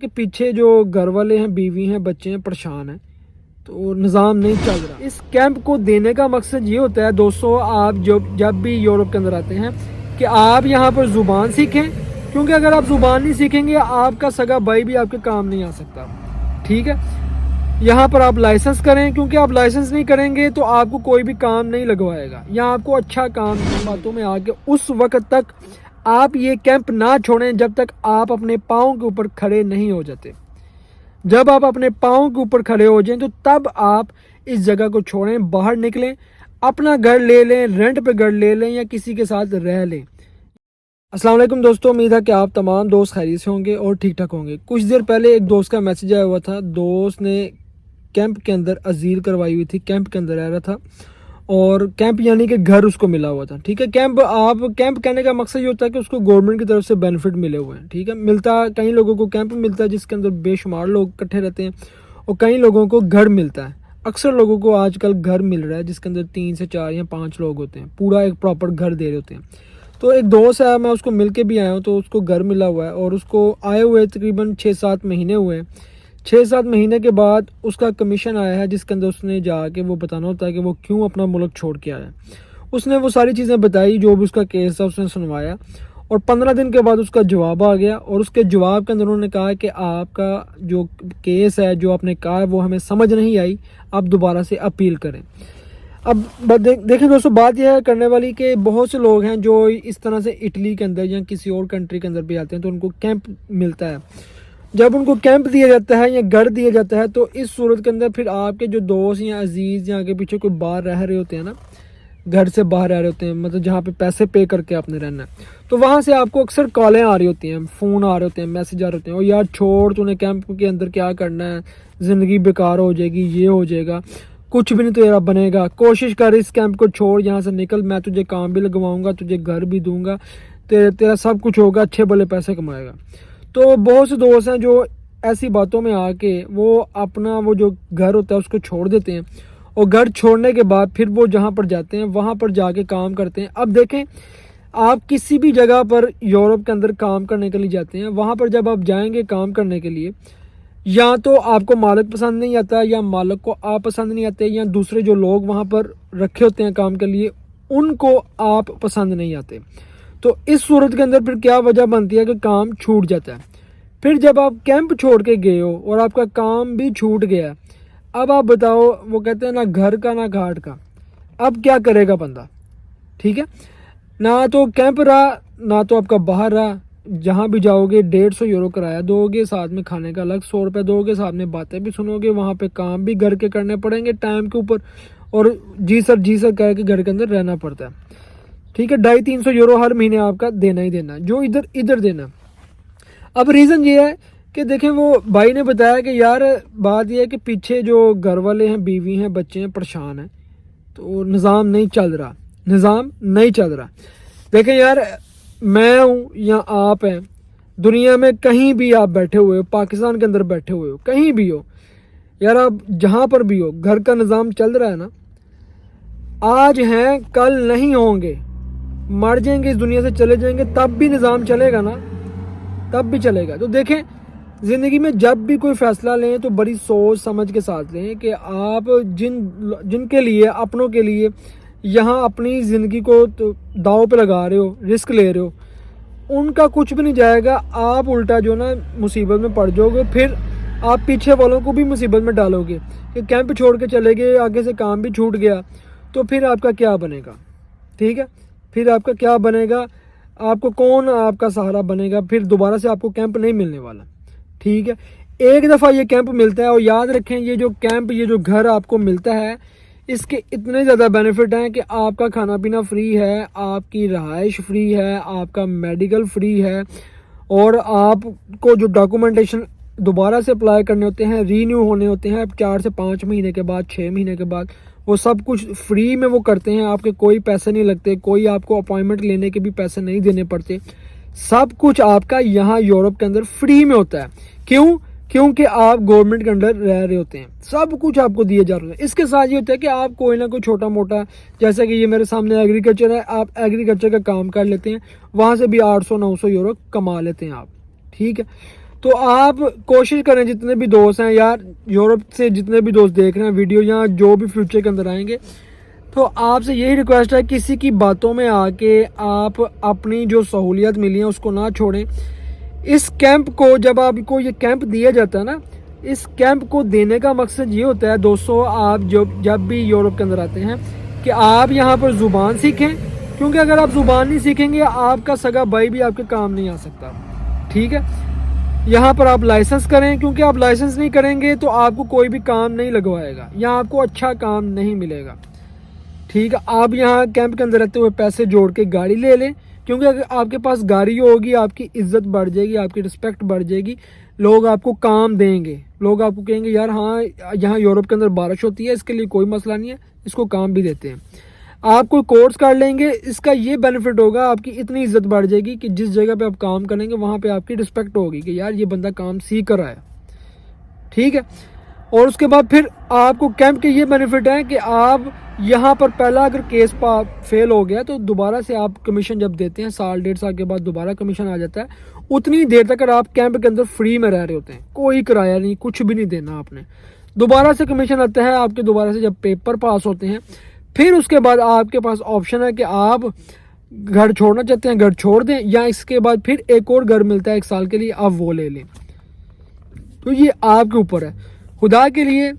کہ پیچھے جو گھر والے ہیں، بیوی ہیں، بچے ہیں، پریشان ہیں، تو نظام نہیں چل رہا۔ اس کیمپ کو دینے کا مقصد یہ ہوتا ہے دوستو، آپ جب بھی یورپ کے اندر آتے ہیں کہ آپ یہاں پر زبان سیکھیں، کیونکہ اگر آپ زبان نہیں سیکھیں گے آپ کا سگا بھائی بھی آپ کے کام نہیں آ سکتا، ٹھیک ہے۔ یہاں پر آپ لائسنس کریں، کیونکہ آپ لائسنس نہیں کریں گے تو آپ کو کوئی بھی کام نہیں لگوائے گا، یہاں آپ کو اچھا کام باتوں میں آگے اس وقت تک آپ یہ کیمپ نہ چھوڑیں جب تک آپ اپنے پاؤں کے اوپر کھڑے نہیں ہو جاتے۔ جب آپ اپنے پاؤں کے اوپر کھڑے ہو جائیں تو تب آپ اس جگہ کو چھوڑیں، باہر نکلیں، اپنا گھر لے لیں، رینٹ پہ گھر لے لیں یا کسی کے ساتھ رہ لیں۔ السلام علیکم دوستو، امید ہے کہ آپ تمام دوست خیریت سے ہوں گے اور ٹھیک ٹھاک ہوں گے۔ کچھ دیر پہلے ایک دوست کا میسج آیا ہوا تھا، دوست نے کیمپ کے اندر ازیل کروائی ہوئی تھی، کیمپ کے اندر رہ رہا تھا، اور کیمپ یعنی کہ گھر اس کو ملا ہوا تھا، ٹھیک ہے۔ کیمپ کہنے کا مقصد یہ ہوتا ہے کہ اس کو گورنمنٹ کی طرف سے بینیفٹ ملے ہوئے ہیں، ٹھیک ہے۔ ملتا کئی لوگوں کو کیمپ ملتا ہے جس کے اندر بے شمار لوگ اکٹھے رہتے ہیں، اور کئی لوگوں کو گھر ملتا ہے۔ اکثر لوگوں کو آج کل گھر مل رہا ہے جس کے اندر 3 سے 4 یا 5 لوگ ہوتے ہیں، پورا ایک پراپر گھر دے رہے ہوتے ہیں۔ تو ایک دوست ہے، میں اس کو مل کے بھی آیا ہوں، تو اس کو گھر ملا ہوا ہے اور اس کو آئے ہوئے تقریباً 6-7 مہینے ہوئے ہیں۔ 6-7 مہینے کے بعد اس کا کمیشن آیا ہے جس کے اندر اس نے جا کے وہ بتانا ہوتا ہے کہ وہ کیوں اپنا ملک چھوڑ کے آیا۔ اس نے وہ ساری چیزیں بتائی، جو بھی اس کا کیس تھا اس نے سنوایا، اور 15 دن کے بعد اس کا جواب آ گیا، اور اس کے جواب کے اندر انہوں نے کہا کہ آپ کا جو کیس ہے، جو آپ نے کہا ہے وہ ہمیں سمجھ نہیں آئی، آپ دوبارہ سے اپیل کریں۔ اب دیکھیں دوستو، بات یہ ہے کرنے والی کہ بہت سے لوگ ہیں جو اس طرح سے اٹلی کے اندر یا کسی اور کنٹری کے اندر بھی آتے ہیں تو ان کو کیمپ ملتا ہے۔ جب ان کو کیمپ دیا جاتا ہے یا گھر دیا جاتا ہے تو اس صورت کے اندر پھر آپ کے جو دوست یا عزیز یا آگے پیچھے کوئی باہر رہ رہے ہوتے ہیں نا، گھر سے باہر رہ رہے ہوتے ہیں، مطلب جہاں پہ پیسے پے کر کے آپ نے رہنا ہے، تو وہاں سے آپ کو اکثر کالیں آ رہی ہوتی ہیں، فون آ رہے ہوتے ہیں، میسج آ رہے ہوتے ہیں، اور یار چھوڑ، تو نے کیمپ کے اندر کیا کرنا ہے، زندگی بیکار ہو جائے گی، یہ ہو جائے گا، کچھ بھی نہیں تیرا بنے گا، کوشش کر اس کیمپ کو چھوڑ، یہاں سے نکل، میں تجھے کام بھی لگواؤں گا، تجھے گھر بھی دوں گا، تیرا سب کچھ ہوگا، اچھے بھلے پیسے کمائے گا۔ تو بہت سے دوست ہیں جو ایسی باتوں میں آ کے وہ اپنا وہ جو گھر ہوتا ہے اس کو چھوڑ دیتے ہیں، اور گھر چھوڑنے کے بعد پھر وہ جہاں پر جاتے ہیں وہاں پر جا کے کام کرتے ہیں۔ اب دیکھیں، آپ کسی بھی جگہ پر یورپ کے اندر کام کرنے کے لیے جاتے ہیں، وہاں پر جب آپ جائیں گے کام کرنے کے لیے، یا تو آپ کو مالک پسند نہیں آتا، یا مالک کو آپ پسند نہیں آتے، یا دوسرے جو لوگ وہاں پر رکھے ہوتے ہیں کام کے لیے ان کو آپ پسند نہیں آتے، تو اس صورت کے اندر پھر کیا وجہ بنتی ہے کہ کام چھوٹ جاتا ہے۔ پھر جب آپ کیمپ چھوڑ کے گئے ہو اور آپ کا کام بھی چھوٹ گیا، اب آپ بتاؤ، وہ کہتے ہیں نہ گھر کا نہ گھاٹ کا، اب کیا کرے گا بندہ، ٹھیک ہے۔ نہ تو کیمپ رہا، نہ تو آپ کا باہر رہا، جہاں بھی جاؤ گے 150 یورو کرایہ دو گے، ساتھ میں کھانے کا الگ 100 روپے دو گے، ساتھ میں باتیں بھی سنو گے، وہاں پہ کام بھی گھر کے کرنے پڑیں گے ٹائم کے اوپر، اور جی سر کہہ کے گھر کے اندر رہنا پڑتا ہے، ٹھیک ہے۔ 250-300 یورو ہر مہینے آپ کا دینا ہی دینا، جو ادھر دینا۔ اب ریزن یہ ہے کہ دیکھیں، وہ بھائی نے بتایا کہ یار بات یہ ہے کہ پیچھے جو گھر والے ہیں، بیوی ہیں، بچے ہیں، پریشان ہیں، تو نظام نہیں چل رہا۔ دیکھیں یار، میں ہوں یا آپ ہیں، دنیا میں کہیں بھی آپ بیٹھے ہوئے ہو، پاکستان کے اندر بیٹھے ہوئے ہو، کہیں بھی ہو یار، آپ جہاں پر بھی ہو، گھر کا نظام چل رہا ہے نا۔ آج ہیں کل نہیں ہوں گے، مر جائیں گے، اس دنیا سے چلے جائیں گے، تب بھی نظام چلے گا نا، تب بھی چلے گا۔ تو دیکھیں، زندگی میں جب بھی کوئی فیصلہ لیں تو بڑی سوچ سمجھ کے ساتھ لیں کہ آپ جن کے لیے، اپنوں کے لیے یہاں اپنی زندگی کو داؤ پہ لگا رہے ہو، رسک لے رہے ہو، ان کا کچھ بھی نہیں جائے گا، آپ الٹا جو نا مصیبت میں پڑ جاؤ گے، پھر آپ پیچھے والوں کو بھی مصیبت میں ڈالو گے کہ کیمپ چھوڑ کے چلے گئے، آگے سے کام بھی چھوٹ گیا، تو پھر آپ کا کیا بنے گا، ٹھیک ہے۔ پھر آپ کا کیا بنے گا، آپ کو کون آپ کا سہارا بنے گا، پھر دوبارہ سے آپ کو کیمپ نہیں ملنے والا، ٹھیک ہے۔ ایک دفعہ یہ کیمپ ملتا ہے، اور یاد رکھیں، یہ جو کیمپ، یہ جو گھر آپ کو ملتا ہے، اس کے اتنے زیادہ بینیفٹ ہیں کہ آپ کا کھانا پینا فری ہے، آپ کی رہائش فری ہے، آپ کا میڈیکل فری ہے، اور آپ کو جو ڈاکومنٹیشن دوبارہ سے اپلائی کرنے ہوتے ہیں، رینیو ہونے ہوتے ہیں 4 سے 5 مہینے کے بعد، 6 مہینے کے بعد، وہ سب کچھ فری میں وہ کرتے ہیں، آپ کے کوئی پیسے نہیں لگتے، کوئی آپ کو اپائنٹمنٹ لینے کے بھی پیسے نہیں دینے پڑتے، سب کچھ آپ کا یہاں یورپ کے اندر فری میں ہوتا ہے۔ کیونکہ آپ گورنمنٹ کے انڈر رہ رہے ہوتے ہیں، سب کچھ آپ کو دیے جا رہے ہیں۔ اس کے ساتھ یہ ہوتا ہے کہ آپ کوئی نہ کوئی چھوٹا موٹا، جیسا کہ یہ میرے سامنے ایگریکلچر ہے، آپ ایگریکلچر کا کام کر لیتے ہیں، وہاں سے بھی 800-900 یورو کما لیتے ہیں آپ، ٹھیک ہے۔ تو آپ کوشش کریں جتنے بھی دوست ہیں یار یورپ سے جتنے بھی دوست دیکھ رہے ہیں ویڈیو یا جو بھی فیوچر کے اندر آئیں گے تو آپ سے یہی ریکویسٹ ہے کسی کی باتوں میں آ کے آپ اپنی جو سہولیت ملی ہیں اس کو نہ چھوڑیں. اس کیمپ کو جب آپ کو یہ کیمپ دیا جاتا ہے نا اس کیمپ کو دینے کا مقصد یہ ہوتا ہے دوستو آپ جب بھی یورپ کے اندر آتے ہیں کہ آپ یہاں پر زبان سیکھیں کیونکہ اگر آپ زبان نہیں سیکھیں گے آپ کا سگا بھائی بھی آپ کے کام نہیں آ سکتا. ٹھیک ہے یہاں پر آپ لائسنس کریں کیونکہ آپ لائسنس نہیں کریں گے تو آپ کو کوئی بھی کام نہیں لگوائے گا یا آپ کو اچھا کام نہیں ملے گا. ٹھیک ہے آپ یہاں کیمپ کے اندر رہتے ہوئے پیسے جوڑ کے گاڑی لے لیں کیونکہ اگر آپ کے پاس گاڑی ہوگی آپ کی عزت بڑھ جائے گی آپ کی رسپیکٹ بڑھ جائے گی. لوگ آپ کو کام دیں گے لوگ آپ کو کہیں گے یار ہاں یہاں یورپ کے اندر بارش ہوتی ہے اس کے لیے کوئی مسئلہ نہیں ہے اس کو کام بھی دیتے ہیں. آپ کوئی کورس کر لیں گے اس کا یہ بینیفٹ ہوگا آپ کی اتنی عزت بڑھ جائے گی کہ جس جگہ پہ آپ کام کریں گے وہاں پہ آپ کی رسپیکٹ ہوگی کہ یار یہ بندہ کام سیکھ کر آیا. ٹھیک ہے اور اس کے بعد پھر آپ کو کیمپ کے یہ بینیفٹ ہیں کہ آپ یہاں پر پہلا اگر کیس فیل ہو گیا تو دوبارہ سے آپ کمیشن جب دیتے ہیں سال 1.5 سال کے بعد دوبارہ کمیشن آ جاتا ہے. اتنی دیر تک اگر آپ کیمپ کے اندر فری میں رہ رہے ہوتے ہیں کوئی کرایہ نہیں کچھ بھی نہیں دینا آپ نے. دوبارہ سے کمیشن آتا ہے آپ کے دوبارہ سے جب پیپر پاس ہوتے ہیں پھر اس کے بعد آپ کے پاس آپشن ہے کہ آپ گھر چھوڑنا چاہتے ہیں گھر چھوڑ دیں یا اس کے بعد پھر ایک اور گھر ملتا ہے 1 سال کے لیے آپ وہ لے لیں. تو یہ آپ کے اوپر ہے. خدا کے لیے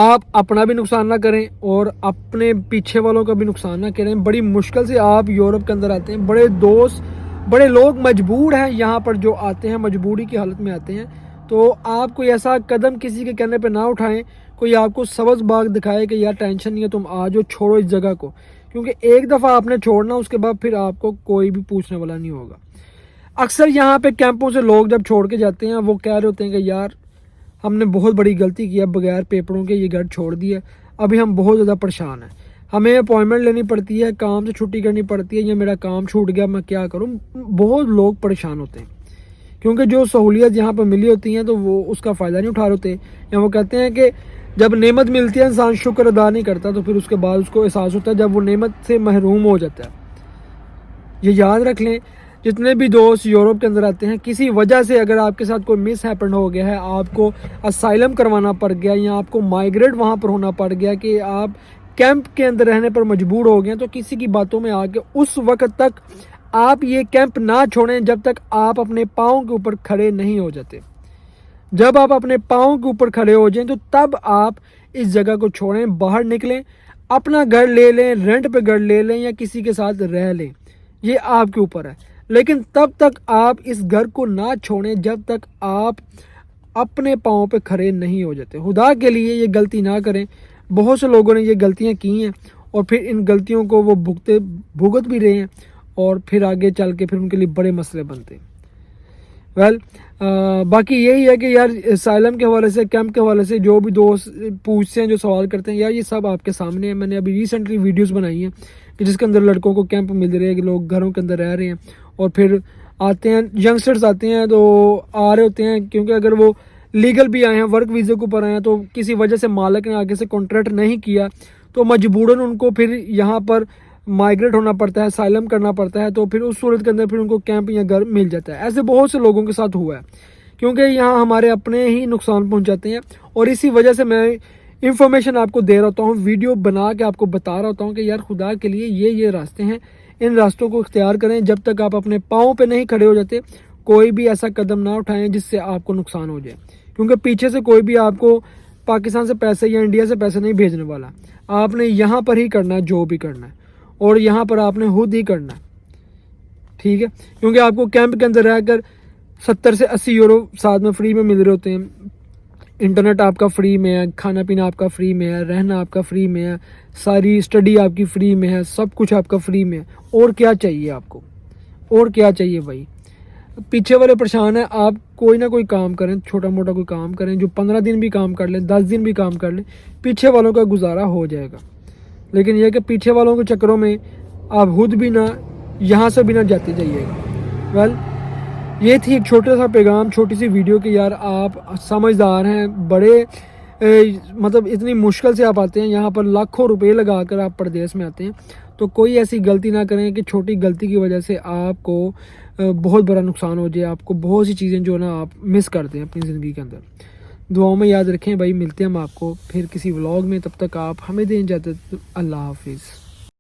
آپ اپنا بھی نقصان نہ کریں اور اپنے پیچھے والوں کا بھی نقصان نہ کریں. بڑی مشکل سے آپ یورپ کے اندر آتے ہیں بڑے دوست بڑے لوگ مجبور ہیں یہاں پر جو آتے ہیں مجبوری کی حالت میں آتے ہیں. تو آپ کوئی ایسا قدم کسی کے کہنے پہ نہ اٹھائیں کوئی آپ کو سبز باغ دکھائے کہ یار ٹینشن نہیں ہے تم آ جاؤ چھوڑو اس جگہ کو کیونکہ ایک دفعہ آپ نے چھوڑنا اس کے بعد پھر آپ کو کوئی بھی پوچھنے والا نہیں ہوگا. اکثر یہاں پہ کیمپوں سے لوگ جب چھوڑ کے جاتے ہیں وہ کہہ رہے ہوتے ہیں کہ یار ہم نے بہت بڑی غلطی کی ہے بغیر پیپروں کے یہ گھر چھوڑ دیا ابھی ہم بہت زیادہ پریشان ہیں ہمیں اپوائنٹمنٹ لینی پڑتی ہے کام سے چھٹی کرنی پڑتی ہے یا میرا کام چھوٹ گیا میں کیا کروں. بہت لوگ پریشان ہوتے ہیں کیونکہ جو سہولیت یہاں پہ ملی ہوتی ہیں تو وہ اس کا فائدہ نہیں اٹھا رہے ہوتے یا وہ کہتے ہیں کہ جب نعمت ملتی ہے انسان شکر ادا نہیں کرتا تو پھر اس کے بعد اس کو احساس ہوتا ہے جب وہ نعمت سے محروم ہو جاتا ہے. یہ یاد رکھ لیں جتنے بھی دوست یورپ کے اندر آتے ہیں کسی وجہ سے اگر آپ کے ساتھ کوئی مس ہیپن ہو گیا ہے آپ کو اسائلم کروانا پڑ گیا یا آپ کو مائگریٹ وہاں پر ہونا پڑ گیا کہ آپ کیمپ کے اندر رہنے پر مجبور ہو گئے تو کسی کی باتوں میں آ کے اس وقت تک آپ یہ کیمپ نہ چھوڑیں جب تک آپ اپنے پاؤں کے اوپر کھڑے نہیں ہو جاتے. جب آپ اپنے پاؤں کے اوپر کھڑے ہو جائیں تو تب آپ اس جگہ کو چھوڑیں باہر نکلیں اپنا گھر لے لیں رینٹ پہ گھر لے لیں یا کسی کے ساتھ رہ لیں. یہ آپ کے اوپر ہے لیکن تب تک آپ اس گھر کو نہ چھوڑیں جب تک آپ اپنے پاؤں پہ کھڑے نہیں ہو جاتے. خدا کے لیے یہ غلطی نہ کریں. بہت سے لوگوں نے یہ غلطیاں کی ہیں اور پھر ان غلطیوں کو وہ بھگت بھی رہے ہیں اور پھر آگے چل کے پھر ان کے لیے بڑے مسئلے بنتے ہیں. باقی یہی ہے کہ یار اسائلم کے حوالے سے کیمپ کے حوالے سے جو بھی دوست پوچھتے ہیں جو سوال کرتے ہیں یار یہ سب آپ کے سامنے ہے. میں نے ابھی ریسنٹلی ویڈیوز بنائی ہیں کہ جس کے اندر لڑکوں کو کیمپ مل رہے ہیں کہ لوگ گھروں کے اندر رہ رہے ہیں اور پھر آتے ہیں ینگسٹرز آتے ہیں تو آ رہے ہوتے ہیں کیونکہ اگر وہ لیگل بھی آئے ہیں ورک ویزے کے اوپر آئے ہیں تو کسی وجہ سے مالک نے آگے سے کانٹریکٹ نہیں کیا تو مجبوراً ان کو پھر یہاں پر مائگریٹ ہونا پڑتا ہے اسائلم کرنا پڑتا ہے تو پھر اس صورت کے اندر پھر ان کو کیمپ یا گھر مل جاتا ہے. ایسے بہت سے لوگوں کے ساتھ ہوا ہے کیونکہ یہاں ہمارے اپنے ہی نقصان پہنچاتے ہیں اور اسی وجہ سے میں انفارمیشن آپ کو دے رہا ہوتا ہوں ویڈیو بنا کے آپ کو بتا رہا ہوتا ہوں کہ یار خدا کے لیے یہ راستے ہیں ان راستوں کو اختیار کریں. جب تک آپ اپنے پاؤں پہ نہیں کھڑے ہو جاتے کوئی بھی ایسا قدم نہ اٹھائیں جس سے آپ کو نقصان ہو جائے کیونکہ پیچھے سے کوئی بھی آپ کو پاکستان سے پیسے یا انڈیا سے پیسے نہیں بھیجنے والا. آپ نے یہاں پر ہی کرنا ہے جو بھی کرنا ہے اور یہاں پر آپ نے خود ہی کرنا ہے. ٹھیک ہے کیونکہ آپ کو کیمپ کے اندر رہ کر 70 سے 80 یورو ساتھ میں فری میں مل رہے ہوتے ہیں. انٹرنیٹ آپ کا فری میں ہے کھانا پینا آپ کا فری میں ہے رہنا آپ کا فری میں ہے ساری اسٹڈی آپ کی فری میں ہے سب کچھ آپ کا فری میں ہے. اور کیا چاہیے آپ کو اور کیا چاہیے بھائی. پیچھے والے پریشان ہیں آپ کوئی نہ کوئی کام کریں چھوٹا موٹا کوئی کام کریں جو 15 دن بھی کام کر لیں 10 دن بھی کام کر لیں پیچھے والوں کا گزارا ہو جائے گا. لیکن یہ کہ پیچھے والوں کے چکروں میں آپ خود بھی نہ یہاں سے بھی نہ جاتے جائیے گا. یہ تھی ایک چھوٹا سا پیغام چھوٹی سی ویڈیو کہ یار آپ سمجھدار ہیں بڑے مطلب اتنی مشکل سے آپ آتے ہیں یہاں پر لاکھوں روپے لگا کر آپ پردیس میں آتے ہیں تو کوئی ایسی غلطی نہ کریں کہ چھوٹی غلطی کی وجہ سے آپ کو بہت بڑا نقصان ہو جائے آپ کو، بہت سی چیزیں جو نا آپ مس کرتے ہیں اپنی زندگی کے اندر۔ دعاؤں میں یاد رکھیں بھائی، ملتے ہیں ہم آپ کو پھر کسی ولاگ میں، تب تک آپ ہمیں دیں اجازت، اللہ حافظ۔